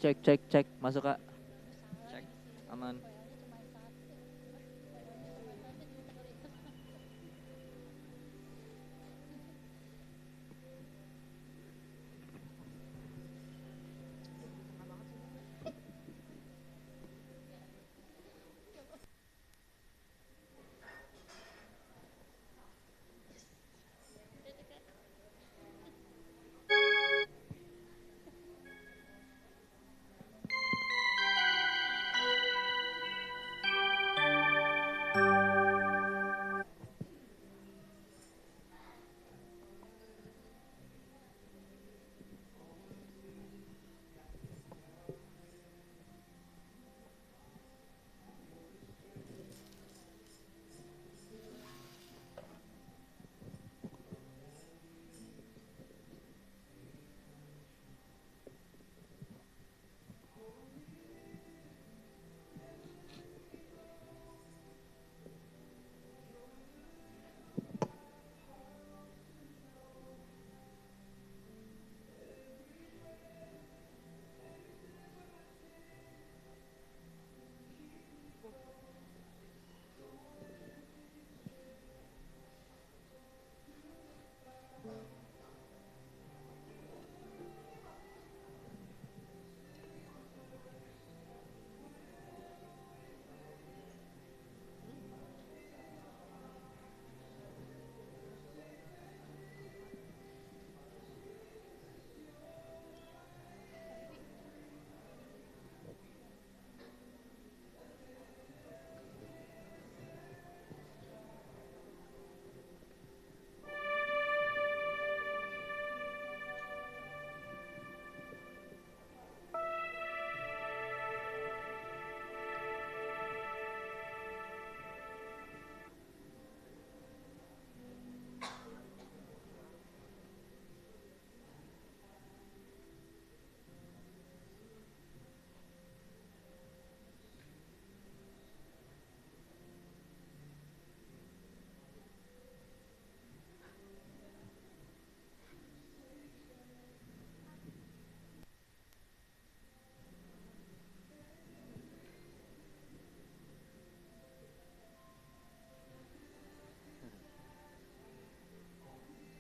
Cek. Masuk Kak. Cek. Aman.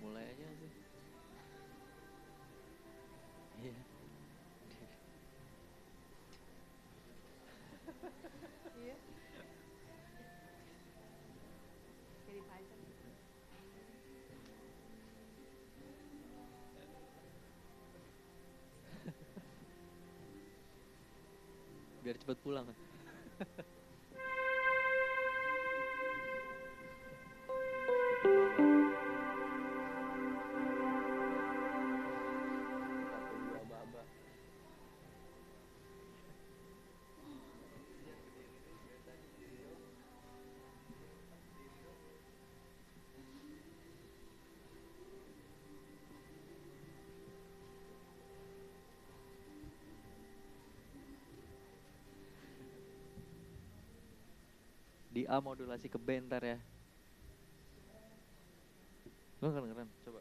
Mulai aja sih. Iya. Iya. Jadi pacar. Biar cepet pulang. Di A modulasi ke B ntar ya. Gue keren. Coba.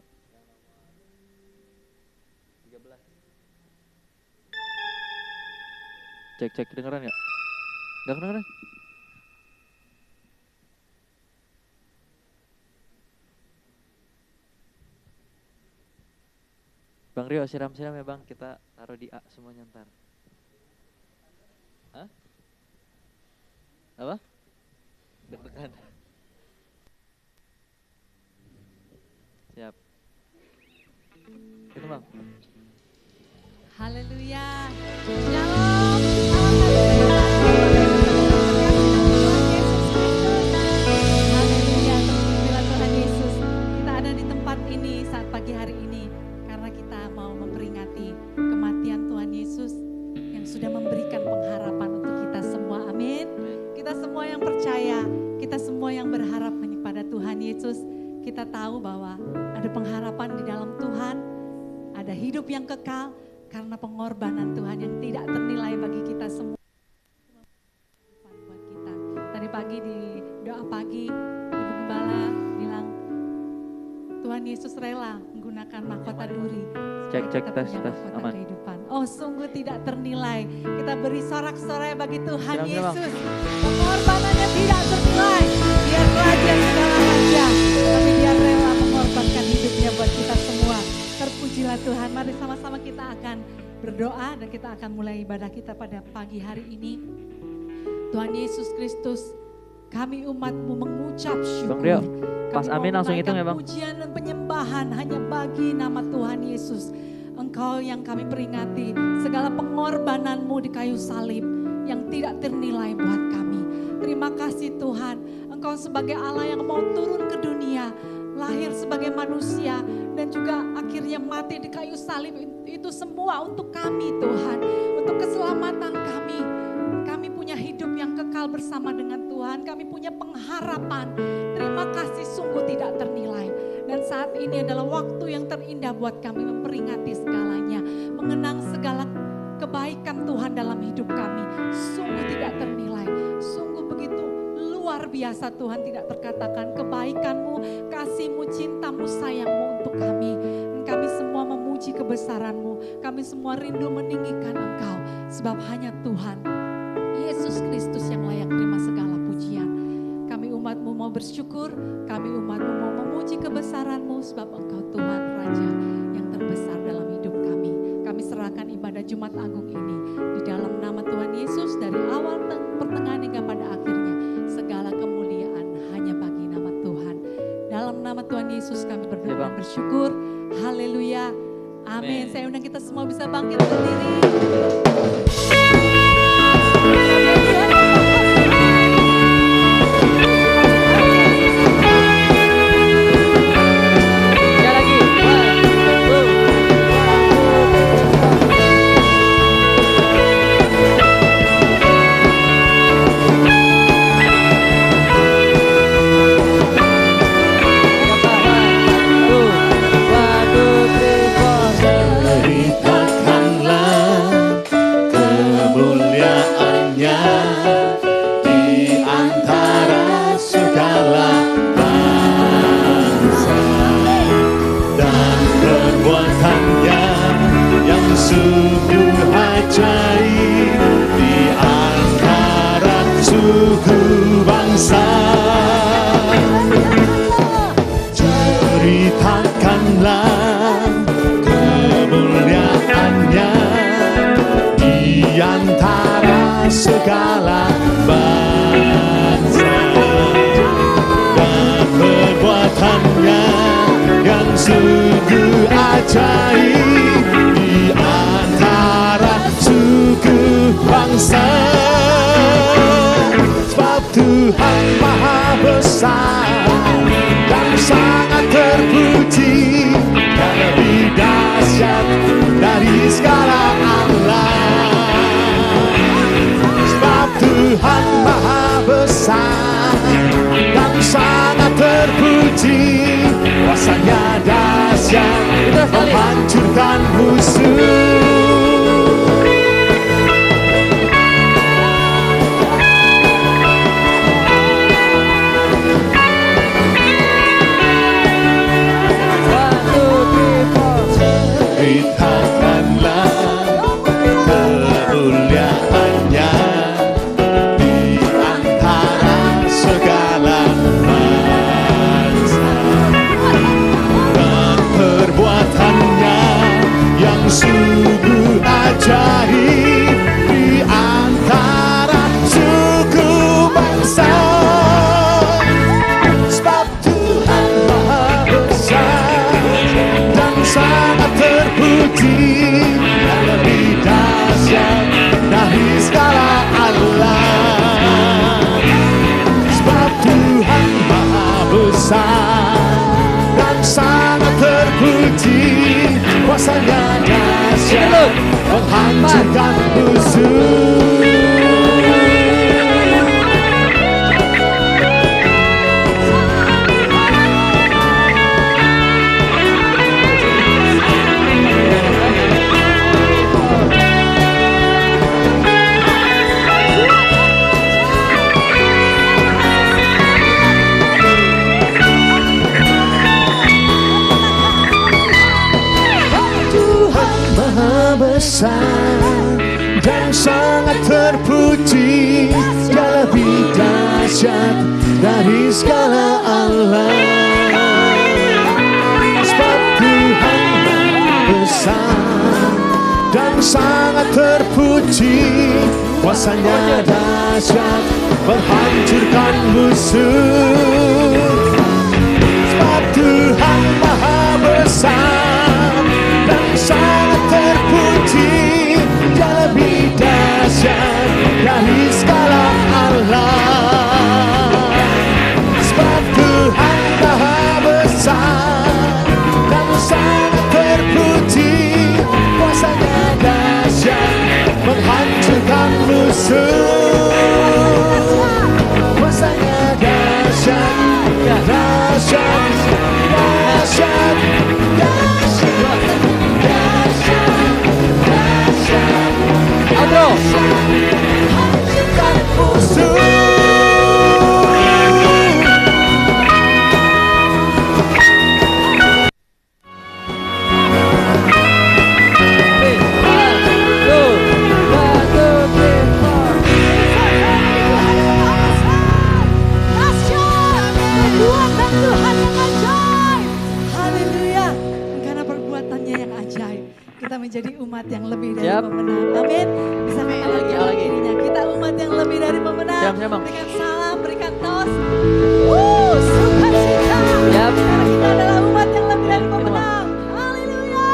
13. Cek kedengeran ya? Gak kedengeran? Bang Rio siram-siram ya bang, kita taruh di A semuanya ntar. Hah? Apa? Deg-degan. Siap. Itu bang. Haleluya. Shalom. Haleluya. Terpujilah Tuhan Yesus. Kita ada di tempat ini saat pagi hari ini karena kita mau memperingati kematian Tuhan Yesus yang sudah memberikan pengharapan untuk kita semua. Amin. Kita semua yang percaya, kita semua yang berharap kepada Tuhan Yesus, kita tahu bahwa ada pengharapan di dalam Tuhan, ada hidup yang kekal karena pengorbanan Tuhan yang tidak ternilai bagi kita semua. Buat kita. Tadi pagi di doa pagi, Ibu Gembala bilang, Tuhan Yesus rela menggunakan menggunakan mahkota duri. Cek, supaya kita tes, punya tes, mahkota aman. kehidupan. Oh, sungguh tidak ternilai. Kita beri sorak-sorai bagi Tuhan Siram, siram. Yesus. Pengorbanannya tidak ternilai. Dia raja segala raja, tapi dia rela mengorbankan hidupnya buat kita semua. Terpujilah Tuhan. Mari sama-sama kita akan berdoa dan kita akan mulai ibadah kita pada pagi hari ini. Tuhan Yesus Kristus, kami umat-Mu mengucap Bang syukur. Rio, pas Kami amin mau langsung hitung ya, menaikkan Bang. pujian dan penyembahan hanya bagi nama Tuhan Yesus. Engkau yang kami peringati, segala pengorbanan-Mu di kayu salib yang tidak ternilai buat kami. Terima kasih Tuhan, Engkau sebagai Allah yang mau turun ke dunia, lahir sebagai manusia dan juga akhirnya mati di kayu salib. Itu semua untuk kami Tuhan, untuk keselamatan kami. Kami punya hidup yang kekal bersama dengan Tuhan. Kami punya pengharapan. Terima kasih sungguh tidak ternilai. Dan saat ini adalah waktu yang terindah buat kami memperingati segalanya. Mengenang segala kebaikan Tuhan dalam hidup kami. Sungguh tidak ternilai. Sungguh begitu luar biasa Tuhan, tidak terkatakan kebaikan-Mu, kasih-Mu, cinta-Mu, sayang-Mu untuk kami. Dan kami semua memuji kebesaran-Mu. Kami semua rindu meninggikan Engkau. Sebab hanya Tuhan Yesus Kristus yang layak terima segala pujian. Kami umat-Mu mau bersyukur, kami umat-Mu mau memuji kebesaran-Mu sebab Engkau Tuhan Raja yang terbesar dalam hidup kami. Kami serahkan ibadah Jumat Agung ini di dalam nama Tuhan Yesus dari awal pertengahan hingga pada akhirnya. Segala kemuliaan hanya bagi nama Tuhan. Dalam nama Tuhan Yesus kami berdoa dan bersyukur. Haleluya. Amin. Saya undang kita semua bisa bangkit berdiri. Segala bangsa dan perbuatannya yang sungguh ajaib di antara suku bangsa. Sebab Tuhan Maha Besar dan sangat terpuji dan lebih dahsyat dari segala Allah. Tuhan Maha Besar dan sangat terpuji, kuasanya dahsyat menghancurkan musuh. Ceritakanlah kemuliaannya sungguh ajaib di antara suku bangsa. Sebab Tuhan Maha Besar dan sangat terpuji dan lebih dahsyat dari segala Allah. Sebab Tuhan Maha Besar dan sangat terpuji, kuasanya dahsyat menghancurkan musuh. besar dan sangat terpuji. Dia lebih dahsyat dari segala Allah. Sebab Tuhan besar dan sangat terpuji. Kuasanya dahsyat menghancurkan musuh. Sebab Tuhan maha besar dan sangat terpuji. Dia lebih dahsyat dari segala Allah. Sebab Tuhan maha besar dan sangat terpuji. Kuasanya dahsyat menghancurkan musuh. Kuasanya dahsyat, dahsyat, dahsyat, dahsyat, dahsyat, dahsyat. Outro. Hancurkan musuh. Menjadi umat yang lebih dari pemenang. Amin. Bisa kita lagi dirinya. Kita umat yang lebih dari pemenang. Berikan salam, berikan tos. Sukacita. Karena kita adalah umat yang lebih dari pemenang. Haleluya.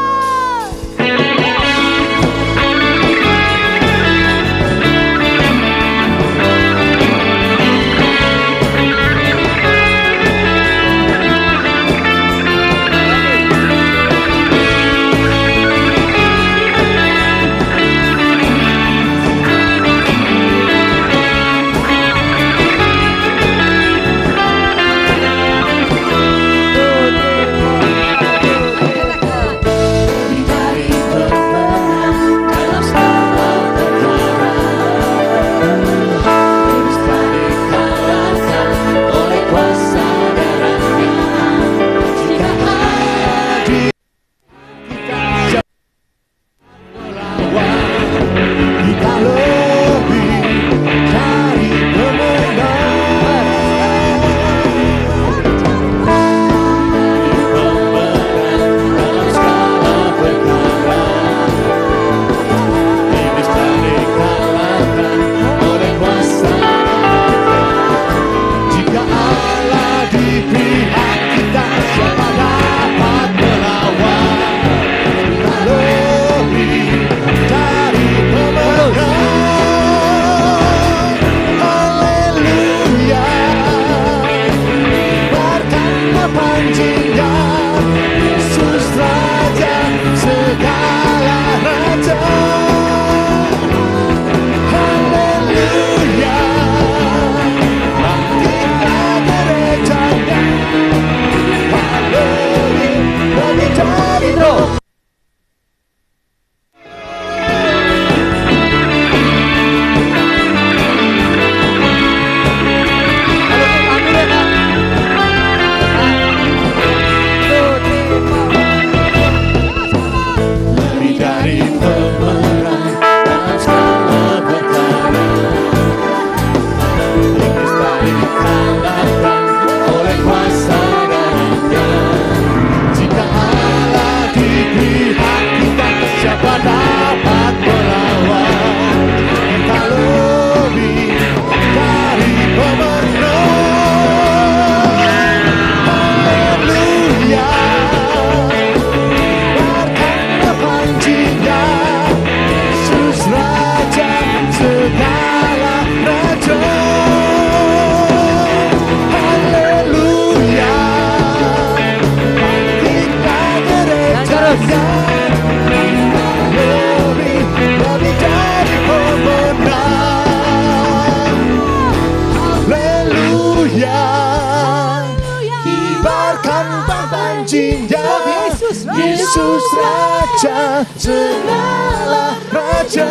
Yesus Raja, segala Raja.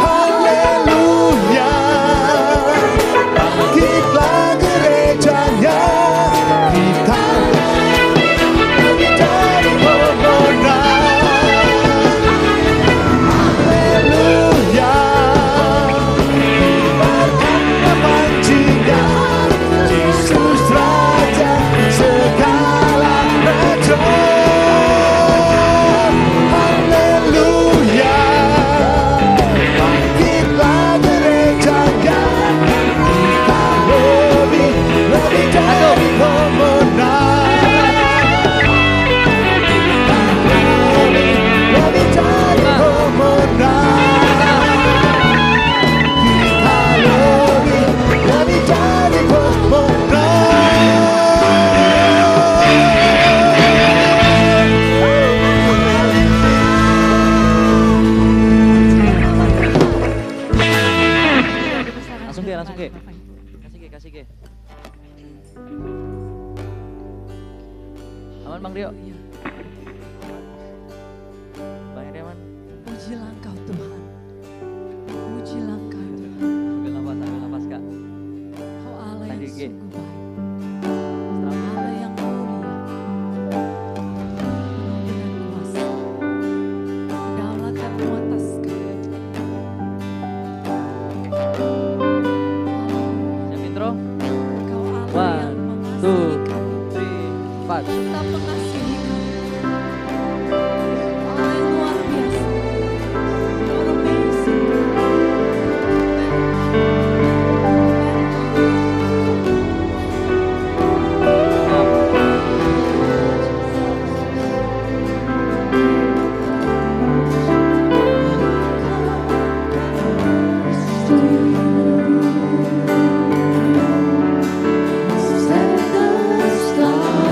Haleluya, bangkitlah gerejanya, kita dari pemenang. Aman Bang Dio. Haleluya. Bang Edi aman. Pujilah Engkau Tuhan. Pujilah Engkau Tuhan. Ambil nafas Kak. Kau Allah yang Tadi, G. sungguh baik. Allah yang mulia. Dengan kuasa. Kedaulatanmu atas kami. Siap intro. Kau Allah yang mengasihi kami. 3, 4. Tetap mengasihi kami. Allah yang luar biasa. You're amazing. Set the stars.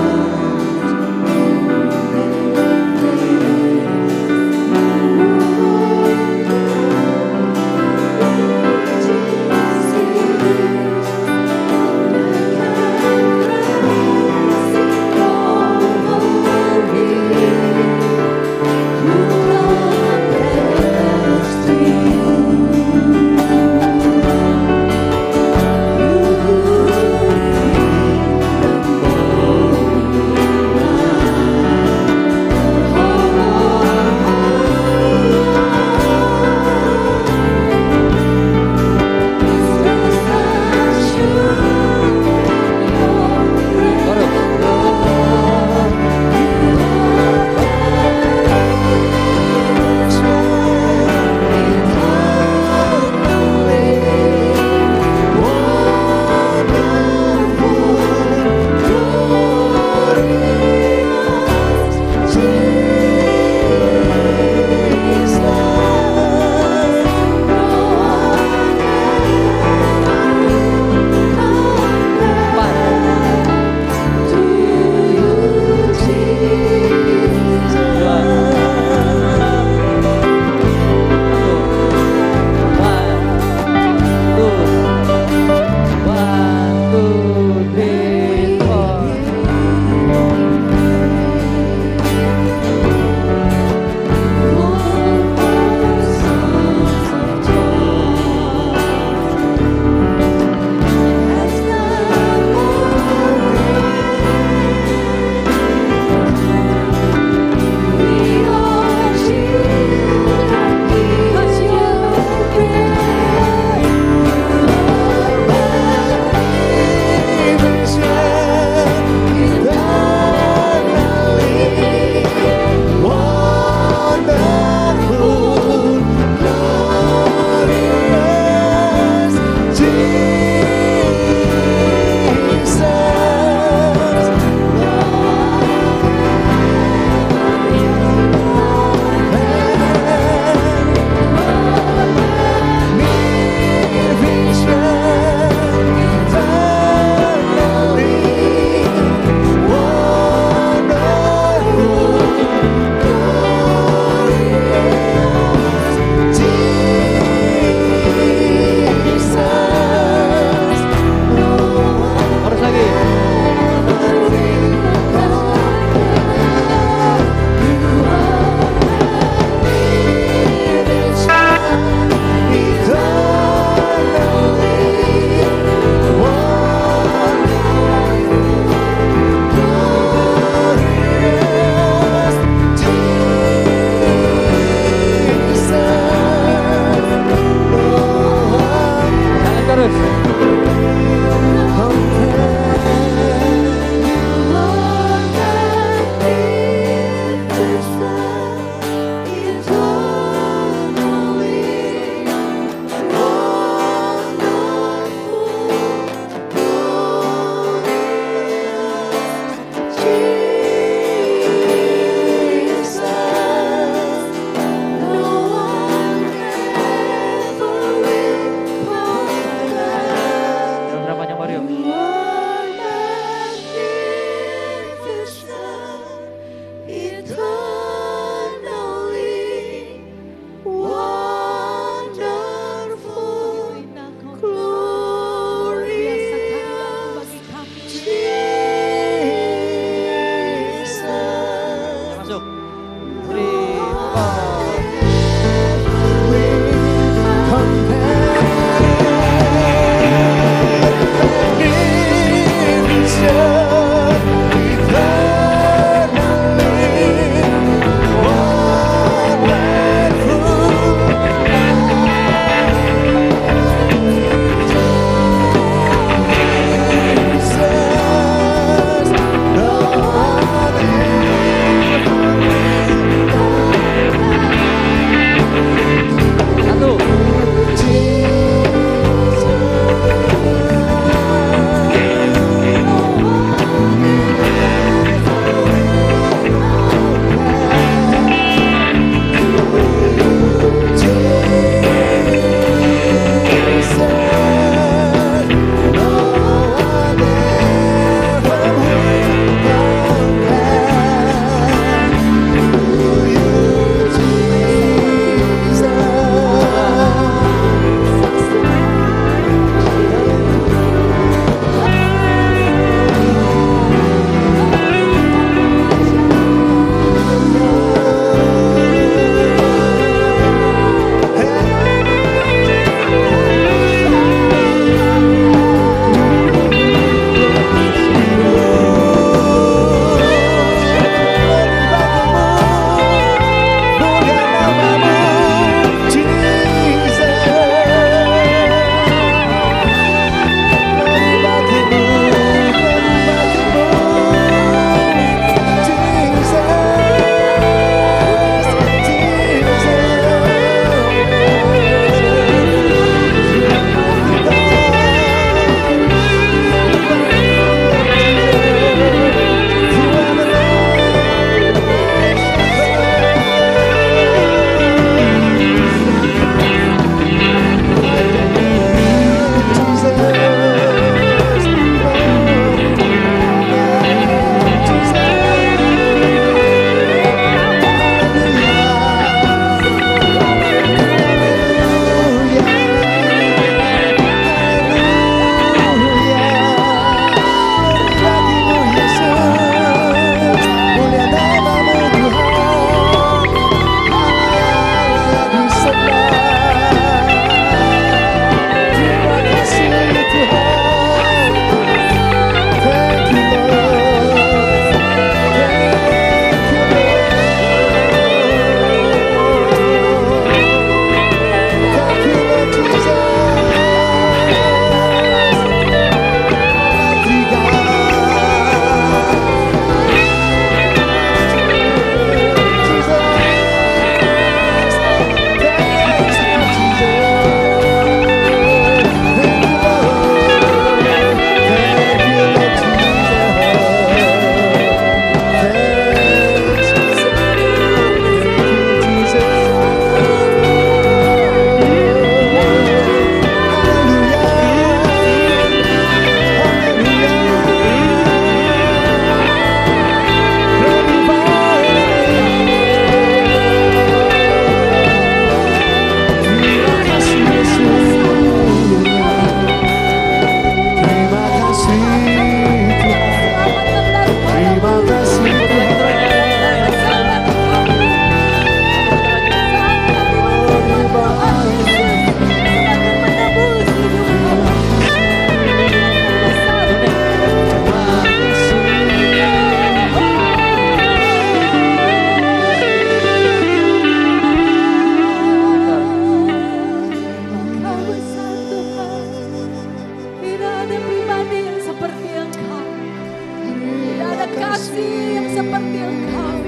kasih yang seperti Engkau.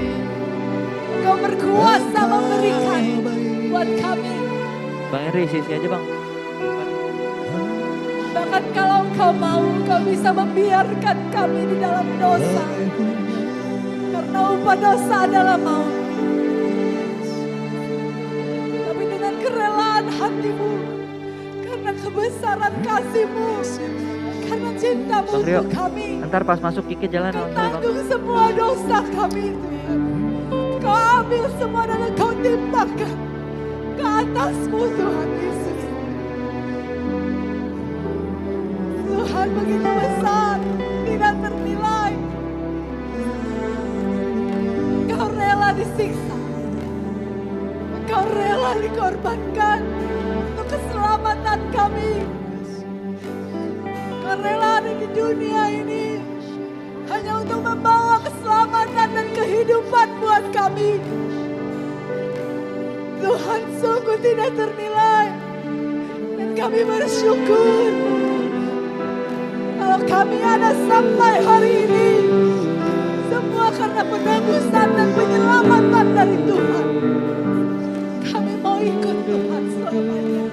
Engkau berkuasa memberikan buat kami. Bang Henry, isi aja bang. Bahkan kalau Engkau mau, Engkau bisa membiarkan kami di dalam dosa. Karena upah dosa adalah maut. Tapi dengan kerelaan hatimu, karena kebesaran kasih-Mu, karena cinta-Mu Bang Rio, untuk kami, ntar pas masuk Kiki jalan Kau sama bang. tanggung semua dosa kami itu, ya. Kau ambil semua dan Kau timpakan ke atas-Mu, Tuhan Yesus. Tuhan begitu besar, tidak ternilai. Engkau rela disiksa, Engkau rela dikorbankan untuk keselamatan kami. Engkau rela ada di dunia ini hanya untuk membawa keselamatan dan kehidupan buat kami. Tuhan sungguh tidak ternilai, dan kami bersyukur kalau kami ada sampai hari ini, semua karena penebusan dan penyelamatan dari Tuhan. Kami mau ikut Tuhan selamanya.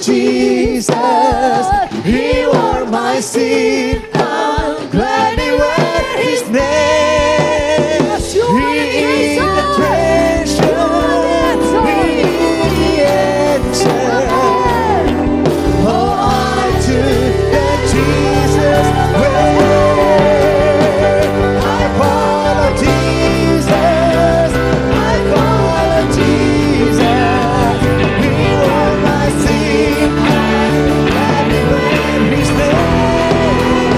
Jesus, He wore my sin. I'm glad He wear His name. He is the treasure. He is the answer. Oh, I took that Jesus way. I follow Jesus. I follow Jesus. He wore my sin. I'm glad He wear His name.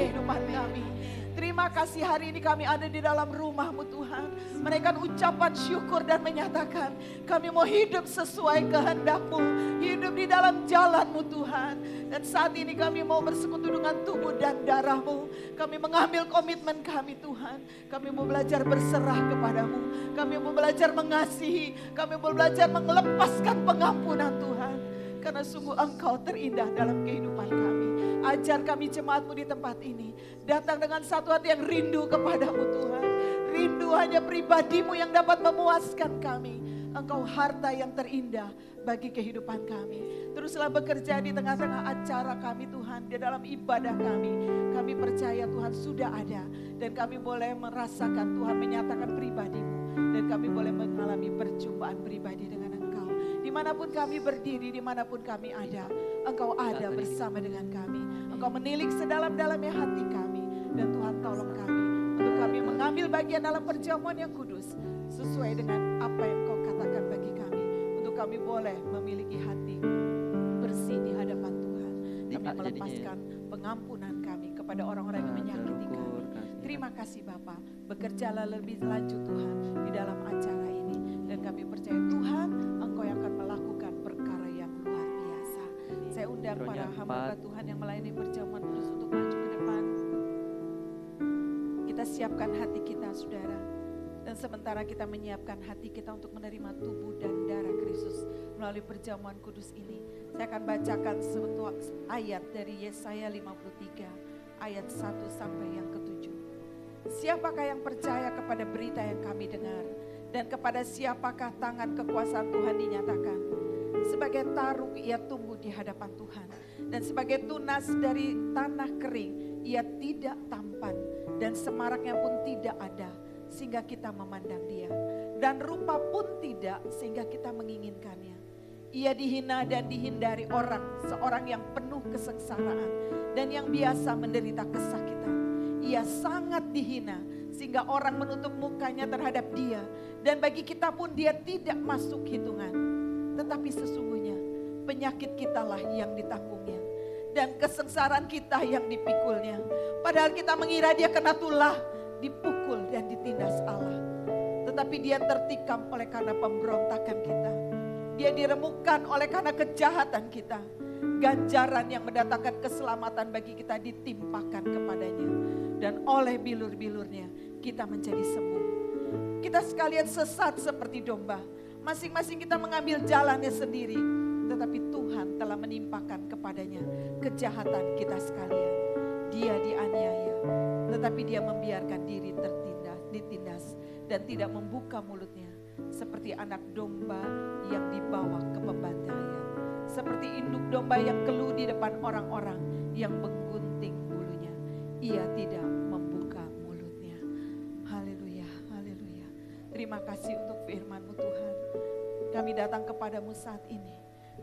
kehidupan kami. Terima kasih hari ini kami ada di dalam rumah-Mu Tuhan. Menaikkan ucapan syukur dan menyatakan kami mau hidup sesuai kehendak-Mu. Hidup di dalam jalan-Mu Tuhan. Dan saat ini kami mau bersekutu dengan tubuh dan darah-Mu. Kami mengambil komitmen kami Tuhan. Kami mau belajar berserah kepada-Mu. Kami mau belajar mengasihi. Kami mau belajar melepaskan pengampunan Tuhan. Karena sungguh Engkau terindah dalam kehidupan kami. Ajar kami jemaat-Mu di tempat ini. Datang dengan satu hati yang rindu kepada-Mu Tuhan. Rindu hanya pribadi-Mu yang dapat memuaskan kami. Engkau harta yang terindah bagi kehidupan kami. Teruslah bekerja di tengah-tengah acara kami Tuhan. Di dalam ibadah kami. Kami percaya Tuhan sudah ada. Dan kami boleh merasakan Tuhan menyatakan pribadi-Mu. Dan kami boleh mengalami perjumpaan pribadi dengan Engkau. Dimanapun kami berdiri, dimanapun kami ada. Engkau ada bersama dengan kami. Engkau menilik sedalam-dalamnya hati kami. Dan Tuhan tolong kami. Untuk kami mengambil bagian dalam perjamuan yang kudus. Sesuai dengan apa yang Kau katakan bagi kami. Untuk kami boleh memiliki hati bersih di hadapan Tuhan. Kami melepaskan pengampunan kami kepada orang-orang yang menyakiti kami. Terima kasih Bapa. Bekerjalah lebih lanjut Tuhan di dalam acara ini. Dan kami percaya Tuhan Engkau yang akan melakukan perkara yang luar biasa. Saya undang para hamba Tuhan yang melayani perjamuan kudus untuk maju ke depan. Kita siapkan hati kita saudara. Dan sementara kita menyiapkan hati kita untuk menerima tubuh dan darah Kristus melalui perjamuan kudus ini. Saya akan bacakan sebuah ayat dari Yesaya 53 ayat 1 sampai yang ke-7. Siapakah yang percaya kepada berita yang kami dengar? Dan kepada siapakah tangan kekuasaan Tuhan dinyatakan? Sebagai taruk ia tumbuh di hadapan Tuhan. Dan sebagai tunas dari tanah kering ia tidak tampan. Dan semaraknya pun tidak ada sehingga kita memandang dia. Dan rupa pun tidak sehingga kita menginginkannya. Ia dihina dan dihindari orang, seorang yang penuh kesengsaraan. Dan yang biasa menderita kesakitan. Ia sangat dihina sehingga orang menutup mukanya terhadap dia. Dan bagi kita pun dia tidak masuk hitungan. Tetapi sesungguhnya penyakit kitalah yang ditanggungnya. Dan kesengsaraan kita yang dipikulnya. Padahal kita mengira dia kena tulah, dipukul dan ditindas Allah. Tetapi dia tertikam oleh karena pemberontakan kita. Dia diremukkan oleh karena kejahatan kita. Ganjaran yang mendatangkan keselamatan bagi kita ditimpakan kepadanya. Dan oleh bilur-bilurnya kita menjadi sembuh. Kita sekalian sesat seperti domba. Masing-masing kita mengambil jalannya sendiri. Tetapi Tuhan telah menimpakan kepadanya kejahatan kita sekalian. Dia dianiaya, tetapi dia membiarkan diri ditindas dan tidak membuka mulutnya. Seperti anak domba yang dibawa ke pembantaian. Seperti induk domba yang keluh di depan orang-orang yang menggunting bulunya. Ia tidak membuka mulutnya. Haleluya, haleluya. Terima kasih untuk firman-Mu Tuhan. Kami datang kepadamu saat ini.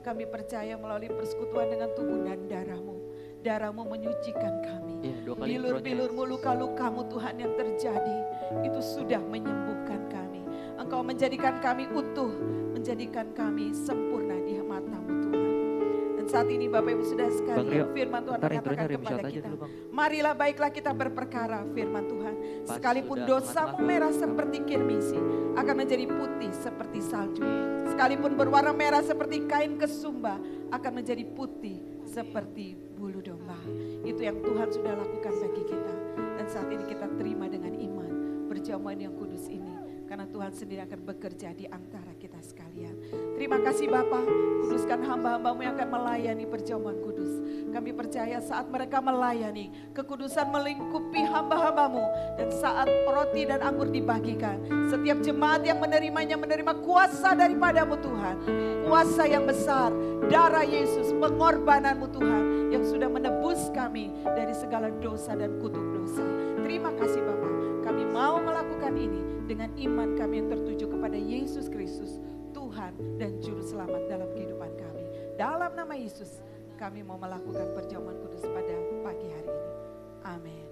Kami percaya melalui persekutuan dengan tubuh dan darah-Mu. Darah-Mu menyucikan kami. Bilur-bilur-Mu, luka-luka-Mu Tuhan yang terjadi. Itu sudah menyembuhkan kami. Engkau menjadikan kami utuh. Menjadikan kami sempurna di mata-Mu Tuhan. Dan saat ini Bapak Ibu Saudara sekalian, firman Tuhan mengatakan kepada kita. Marilah baiklah kita berperkara firman Tuhan. Sekalipun dosamu merah seperti kirmisi, akan menjadi putih seperti salju. Sekalipun berwarna merah seperti kain kesumba, akan menjadi putih seperti bulu domba. Itu yang Tuhan sudah lakukan bagi kita. Dan saat ini kita terima dengan iman perjamuan yang kudus ini. Karena Tuhan sendiri akan bekerja di antara kita sekalian. Terima kasih Bapa, kuduskan hamba-hamba-Mu yang akan melayani perjamuan kudus. Kami percaya saat mereka melayani, kekudusan melingkupi hamba-hamba-Mu. Dan saat roti dan anggur dibagikan, setiap jemaat yang menerimanya menerima kuasa daripada-Mu Tuhan. Kuasa yang besar, darah Yesus, pengorbanan-Mu Tuhan yang sudah menebus kami dari segala dosa dan kutuk dosa. Terima kasih Bapa, kami mau melakukan ini dengan iman kami yang tertuju kepada Yesus Kristus, Tuhan dan Juru Selamat dalam kehidupan kami. Dalam nama Yesus, kami mau melakukan perjamuan kudus pada pagi hari ini. Amin.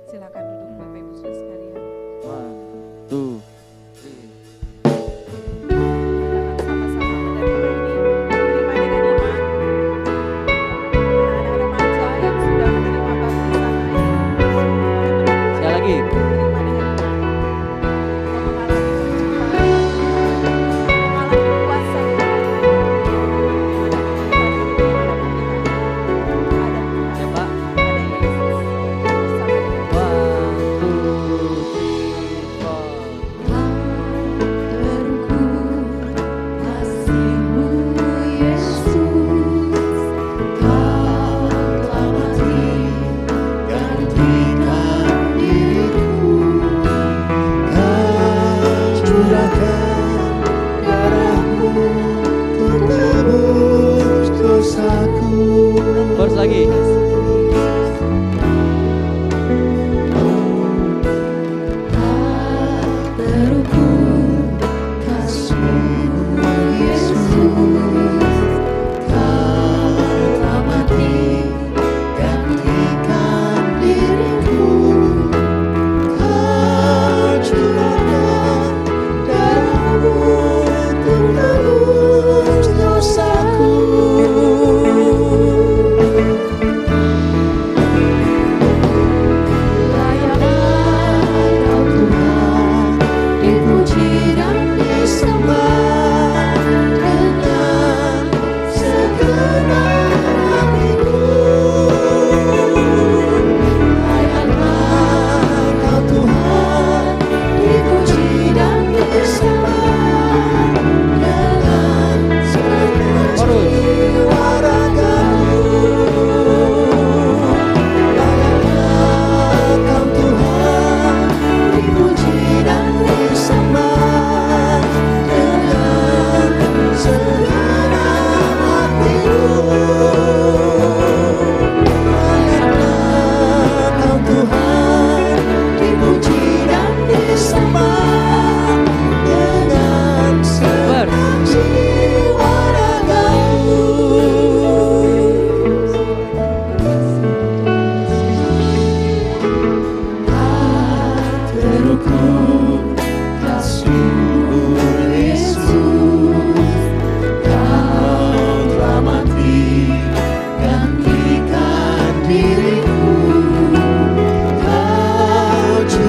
Silakan duduk Bapak Ibu Saudara sekalian. 1, 2, 3. Kita akan sama-sama menerima ini. Terima dengan iman. Dan ada remaja yang sudah menerima baptisan air.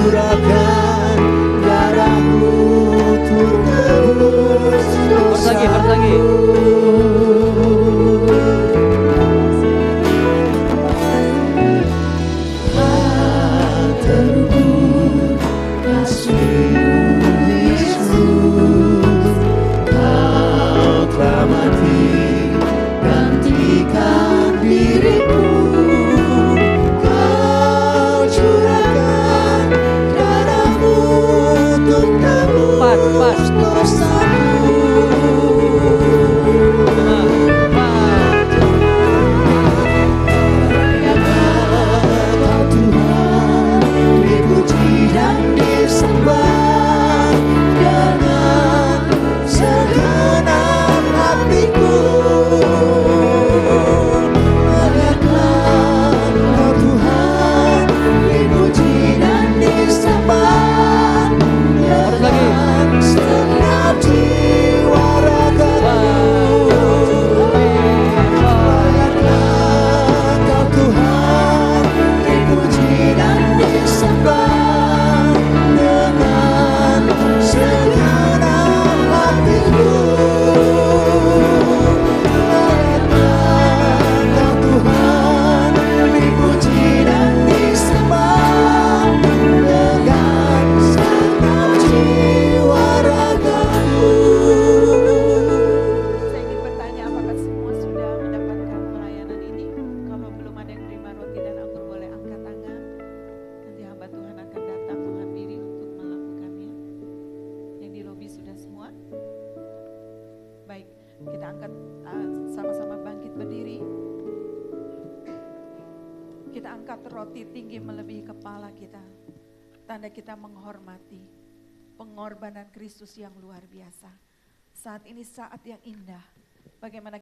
curahkan darahmu untuk tebus Verse lagi, verse lagi. Terubur kasih-Mu Yesus, Kau telah mati gantikan diriku, Kau curahkan darahmu untuk tebus dosaku. Kau Tuhan dipuji dan disembah dengan segenap hatiku. Lihatlah Kau Tuhan dipuji dan disembah dengan segenap jiwa ragaku. Lihatlah Kau Tuhan dipuji dan disembah dengan segenap hatiku. Lihatlah Kau Tuhan dipuji dan disembah dengan segenap jiwa ragaku. Saya ingin bertanya, apakah semua sudah mendapatkan pelayanan ini? Kalau belum ada yang terima roti dan anggur, boleh angkat tangan. Nanti hamba Tuhan akan datang menghampiri untuk melakukannya. Yang di lobi sudah semua? Baik, kita angkat sama-sama bangkit berdiri. Kita angkat roti tinggi melebihi kepala kita. Tanda kita menghormati pengorbanan Kristus yang luar biasa. Saat ini saat yang indah. Bagaimana